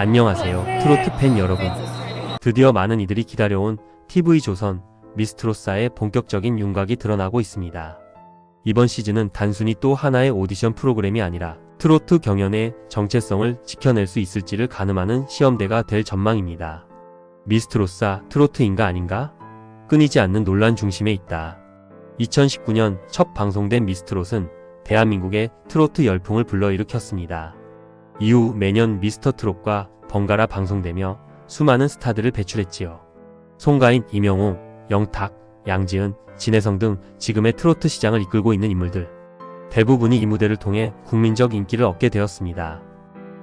안녕하세요, 트로트 팬 여러분. 드디어 많은 이들이 기다려온 TV조선 미스트롯사의 본격적인 윤곽이 드러나고 있습니다. 이번 시즌은 단순히 또 하나의 오디션 프로그램이 아니라 트로트 경연의 정체성을 지켜낼 수 있을지를 가늠하는 시험대가 될 전망입니다. 미스트롯사 트로트인가 아닌가? 끊이지 않는 논란 중심에 있다. 2019년 첫 방송된 미스트롯은 대한민국의 트로트 열풍을 불러일으켰습니다. 이후 매년 미스터 트롯과 번갈아 방송되며 수많은 스타들을 배출했지요. 송가인, 임영웅, 영탁, 양지은, 진혜성 등 지금의 트로트 시장을 이끌고 있는 인물들. 대부분이 이 무대를 통해 국민적 인기를 얻게 되었습니다.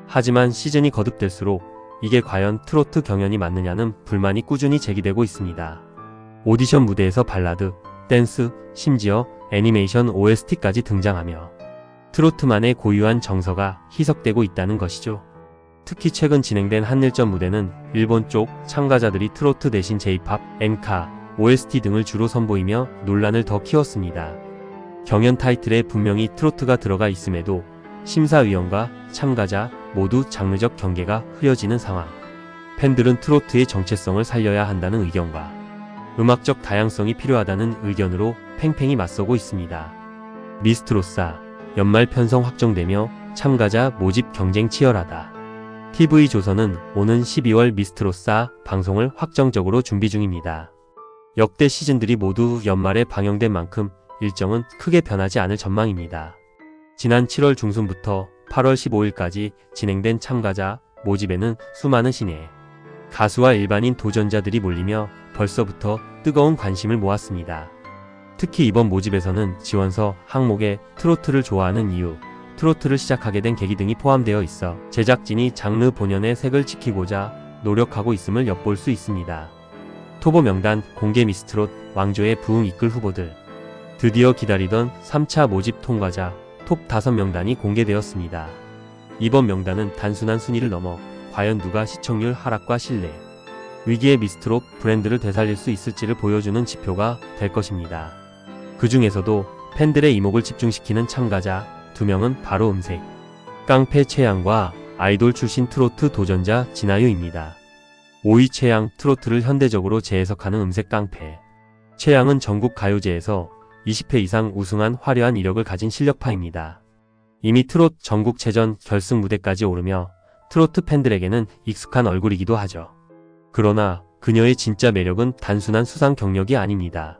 하지만 시즌이 거듭될수록 이게 과연 트로트 경연이 맞느냐는 불만이 꾸준히 제기되고 있습니다. 오디션 무대에서 발라드, 댄스, 심지어 애니메이션 OST까지 등장하며 트로트만의 고유한 정서가 희석되고 있다는 것이죠. 특히 최근 진행된 한일전 무대는 일본 쪽 참가자들이 트로트 대신 J-POP, 엔카, OST 등을 주로 선보이며 논란을 더 키웠습니다. 경연 타이틀에 분명히 트로트가 들어가 있음에도 심사위원과 참가자 모두 장르적 경계가 흐려지는 상황. 팬들은 트로트의 정체성을 살려야 한다는 의견과 음악적 다양성이 필요하다는 의견으로 팽팽히 맞서고 있습니다. 미스트롯사 연말 편성 확정되며 참가자 모집 경쟁 치열하다. TV조선은 오는 12월 미스트롯사 방송을 확정적으로 준비 중입니다. 역대 시즌들이 모두 연말에 방영된 만큼 일정은 크게 변하지 않을 전망입니다. 지난 7월 중순부터 8월 15일까지 진행된 참가자 모집에는 수많은 신예, 가수와 일반인 도전자들이 몰리며 벌써부터 뜨거운 관심을 모았습니다. 특히 이번 모집에서는 지원서 항목에 트로트를 좋아하는 이유, 트로트를 시작하게 된 계기 등이 포함되어 있어 제작진이 장르 본연의 색을 지키고자 노력하고 있음을 엿볼 수 있습니다. 토보 명단 공개 미스트롯 왕조의 부흥 이끌 후보들. 드디어 기다리던 3차 모집 통과자 톱 5명단이 공개되었습니다. 이번 명단은 단순한 순위를 넘어 과연 누가 시청률 하락과 신뢰, 위기의 미스트롯 브랜드를 되살릴 수 있을지를 보여주는 지표가 될 것입니다. 그 중에서도 팬들의 이목을 집중시키는 참가자 2명은 바로 음색, 깡패 최양과 아이돌 출신 트로트 도전자 진아유입니다. 5위 최양, 트로트를 현대적으로 재해석하는 음색 깡패. 최양은 전국 가요제에서 20회 이상 우승한 화려한 이력을 가진 실력파입니다. 이미 트롯 전국체전 결승 무대까지 오르며 트로트 팬들에게는 익숙한 얼굴이기도 하죠. 그러나 그녀의 진짜 매력은 단순한 수상 경력이 아닙니다.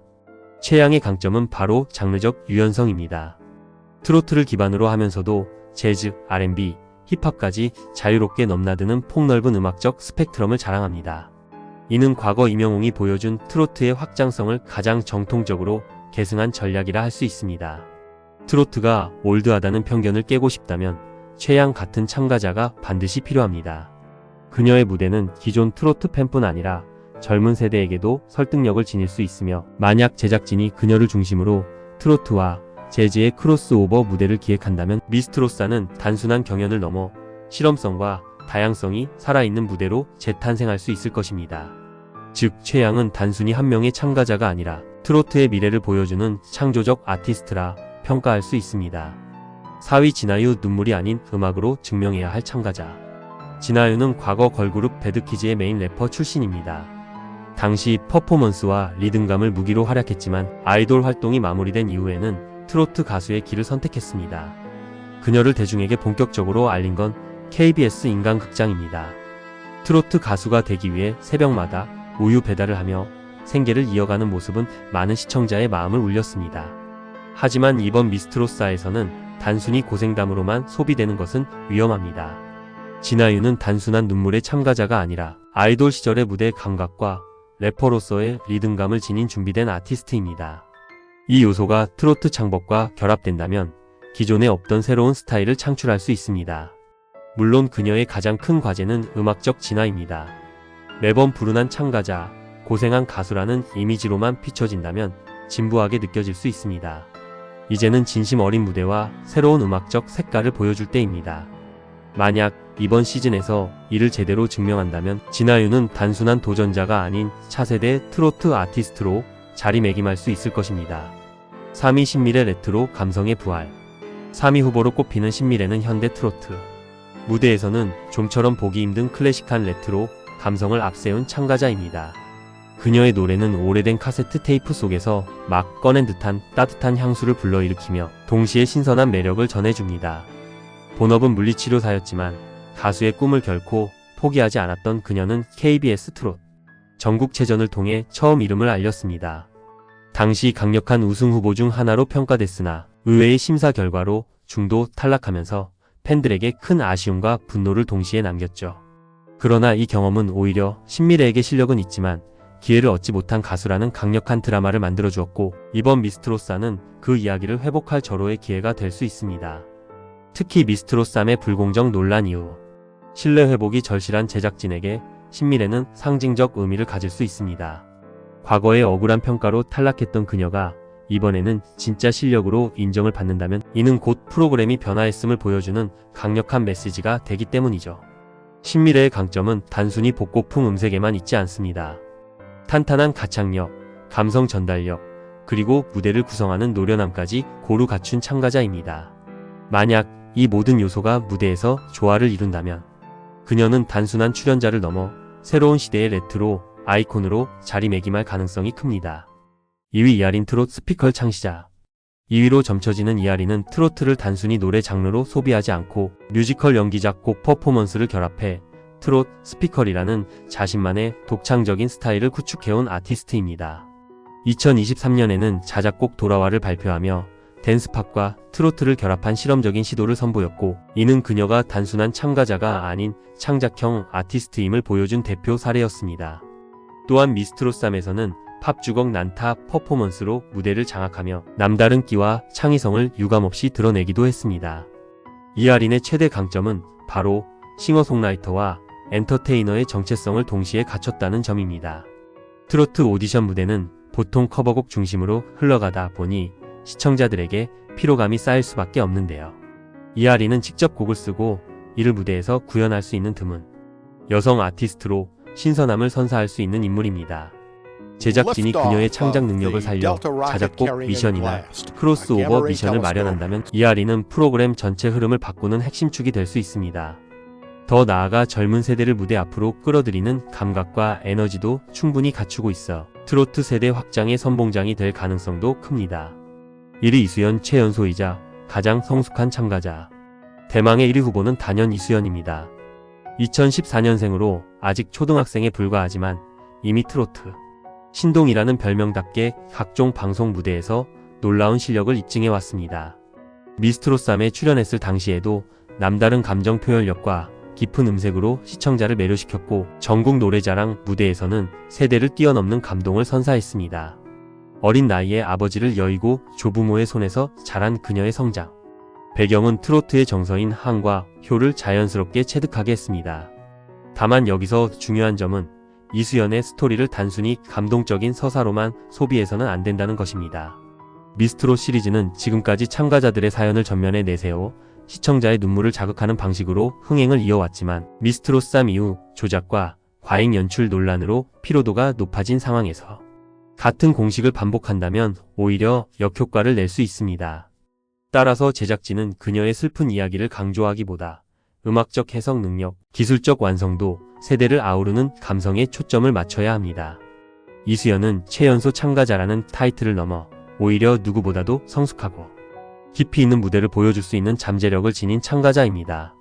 최양의 강점은 바로 장르적 유연성입니다. 트로트를 기반으로 하면서도 재즈, R&B, 힙합까지 자유롭게 넘나드는 폭넓은 음악적 스펙트럼을 자랑합니다. 이는 과거 임영웅이 보여준 트로트의 확장성을 가장 정통적으로 계승한 전략이라 할 수 있습니다. 트로트가 올드하다는 편견을 깨고 싶다면 최양 같은 참가자가 반드시 필요합니다. 그녀의 무대는 기존 트로트 팬뿐 아니라 젊은 세대에게도 설득력을 지닐 수 있으며 만약 제작진이 그녀를 중심으로 트로트와 재즈의 크로스오버 무대를 기획한다면 미스트롯사는 단순한 경연을 넘어 실험성과 다양성이 살아있는 무대로 재탄생할 수 있을 것입니다. 즉 최양은 단순히 한 명의 참가자가 아니라 트로트의 미래를 보여주는 창조적 아티스트라 평가할 수 있습니다. 4위 진아유, 눈물이 아닌 음악으로 증명해야 할 참가자. 진아유는 과거 걸그룹 배드키즈의 메인 래퍼 출신입니다. 당시 퍼포먼스와 리듬감을 무기로 활약했지만 아이돌 활동이 마무리된 이후에는 트로트 가수의 길을 선택했습니다. 그녀를 대중에게 본격적으로 알린 건 KBS 인간극장입니다. 트로트 가수가 되기 위해 새벽마다 우유 배달을 하며 생계를 이어가는 모습은 많은 시청자의 마음을 울렸습니다. 하지만 이번 미스트롯사에서는 단순히 고생담으로만 소비되는 것은 위험합니다. 진아유는 단순한 눈물의 참가자가 아니라 아이돌 시절의 무대 감각과 래퍼로서의 리듬감을 지닌 준비된 아티스트입니다. 이 요소가 트로트 창법과 결합된다면 기존에 없던 새로운 스타일을 창출할 수 있습니다. 물론 그녀의 가장 큰 과제는 음악적 진화입니다. 매번 불운한 참가자, 고생한 가수라는 이미지로만 비춰진다면 진부하게 느껴질 수 있습니다. 이제는 진심 어린 무대와 새로운 음악적 색깔을 보여줄 때입니다. 만약 이번 시즌에서 이를 제대로 증명한다면 진아유는 단순한 도전자가 아닌 차세대 트로트 아티스트로 자리매김할 수 있을 것입니다. 3위 신미래 레트로 감성의 부활. 3위 후보로 꼽히는 신미래는 현대 트로트, 무대에서는 좀처럼 보기 힘든 클래식한 레트로 감성을 앞세운 참가자입니다. 그녀의 노래는 오래된 카세트 테이프 속에서 막 꺼낸 듯한 따뜻한 향수를 불러일으키며 동시에 신선한 매력을 전해줍니다. 본업은 물리치료사였지만 가수의 꿈을 결코 포기하지 않았던 그녀는 KBS 트롯 전국체전을 통해 처음 이름을 알렸습니다. 당시 강력한 우승 후보 중 하나로 평가됐으나 의외의 심사 결과로 중도 탈락하면서 팬들에게 큰 아쉬움과 분노를 동시에 남겼죠. 그러나 이 경험은 오히려 신미래에게 실력은 있지만 기회를 얻지 못한 가수라는 강력한 드라마를 만들어주었고, 이번 미스트롯사는 그 이야기를 회복할 절호의 기회가 될 수 있습니다. 특히 미스트롯3의 불공정 논란 이후 신뢰 회복이 절실한 제작진에게 신미래는 상징적 의미를 가질 수 있습니다. 과거의 억울한 평가로 탈락했던 그녀가 이번에는 진짜 실력으로 인정을 받는다면 이는 곧 프로그램이 변화했음을 보여주는 강력한 메시지가 되기 때문이죠. 신미래의 강점은 단순히 복고풍 음색에만 있지 않습니다. 탄탄한 가창력, 감성 전달력, 그리고 무대를 구성하는 노련함까지 고루 갖춘 참가자입니다. 만약 이 모든 요소가 무대에서 조화를 이룬다면 그녀는 단순한 출연자를 넘어 새로운 시대의 레트로 아이콘으로 자리매김할 가능성이 큽니다. 2위 이하린 트롯 스피컬 창시자. 2위로 점쳐지는 이하린은 트로트를 단순히 노래 장르로 소비하지 않고 뮤지컬 연기 작곡 퍼포먼스를 결합해 트롯 스피컬이라는 자신만의 독창적인 스타일을 구축해온 아티스트입니다. 2023년에는 자작곡 돌아와를 발표하며 댄스팝과 트로트를 결합한 실험적인 시도를 선보였고, 이는 그녀가 단순한 참가자가 아닌 창작형 아티스트임을 보여준 대표 사례였습니다. 또한 미스트롯3에서는 팝 주걱 난타 퍼포먼스로 무대를 장악하며 남다른 끼와 창의성을 유감없이 드러내기도 했습니다. 이하린의 최대 강점은 바로 싱어송라이터와 엔터테이너의 정체성을 동시에 갖췄다는 점입니다. 트로트 오디션 무대는 보통 커버곡 중심으로 흘러가다 보니 시청자들에게 피로감이 쌓일 수밖에 없는데요. 이하린은 직접 곡을 쓰고 이를 무대에서 구현할 수 있는 드문 여성 아티스트로 신선함을 선사할 수 있는 인물입니다. 제작진이 그녀의 창작 능력을 살려 자작곡 미션이나 크로스오버 미션을 마련한다면 이하린은 프로그램 전체 흐름을 바꾸는 핵심축이 될 수 있습니다. 더 나아가 젊은 세대를 무대 앞으로 끌어들이는 감각과 에너지도 충분히 갖추고 있어 트로트 세대 확장의 선봉장이 될 가능성도 큽니다. 1위 이수연 최연소이자 가장 성숙한 참가자. 대망의 1위 후보는 단연 이수연입니다. 2014년생으로 아직 초등학생에 불과하지만 이미 트로트 신동이라는 별명답게 각종 방송 무대에서 놀라운 실력을 입증해왔습니다. 미스트롯3에 출연했을 당시에도 남다른 감정 표현력과 깊은 음색으로 시청자를 매료시켰고, 전국 노래자랑 무대에서는 세대를 뛰어넘는 감동을 선사했습니다. 어린 나이에 아버지를 여의고 조부모의 손에서 자란 그녀의 성장. 배경은 트로트의 정서인 항과 효를 자연스럽게 체득하게 했습니다. 다만 여기서 중요한 점은 이수연의 스토리를 단순히 감동적인 서사로만 소비해서는 안 된다는 것입니다. 미스트롯 시리즈는 지금까지 참가자들의 사연을 전면에 내세워 시청자의 눈물을 자극하는 방식으로 흥행을 이어왔지만, 미스트롯3 이후 조작과 과잉 연출 논란으로 피로도가 높아진 상황에서 같은 공식을 반복한다면 오히려 역효과를 낼 수 있습니다. 따라서 제작진은 그녀의 슬픈 이야기를 강조하기보다 음악적 해석 능력, 기술적 완성도, 세대를 아우르는 감성에 초점을 맞춰야 합니다. 이수연은 최연소 참가자라는 타이틀을 넘어 오히려 누구보다도 성숙하고 깊이 있는 무대를 보여줄 수 있는 잠재력을 지닌 참가자입니다.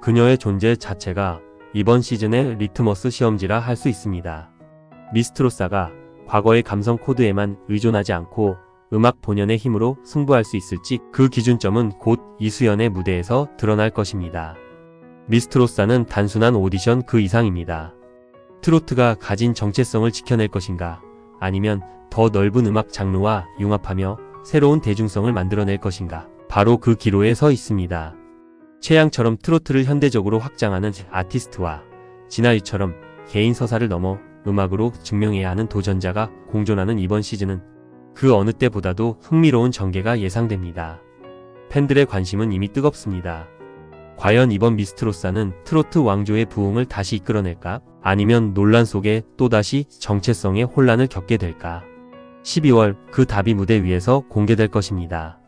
그녀의 존재 자체가 이번 시즌의 리트머스 시험지라 할 수 있습니다. 미스트롯사가 과거의 감성 코드에만 의존하지 않고 음악 본연의 힘으로 승부할 수 있을지, 그 기준점은 곧 이수연의 무대에서 드러날 것입니다. 미스트롯사는 단순한 오디션 그 이상입니다. 트로트가 가진 정체성을 지켜낼 것인가, 아니면 더 넓은 음악 장르와 융합하며 새로운 대중성을 만들어낼 것인가, 바로 그 기로에 서 있습니다. 최양처럼 트로트를 현대적으로 확장하는 아티스트와 진아유처럼 개인 서사를 넘어 음악으로 증명해야 하는 도전자가 공존하는 이번 시즌은 그 어느 때보다도 흥미로운 전개가 예상됩니다. 팬들의 관심은 이미 뜨겁습니다. 과연 이번 미스트롯사는 트로트 왕조의 부흥을 다시 이끌어낼까? 아니면 논란 속에 또다시 정체성의 혼란을 겪게 될까? 12월 그 답이 무대 위에서 공개될 것입니다.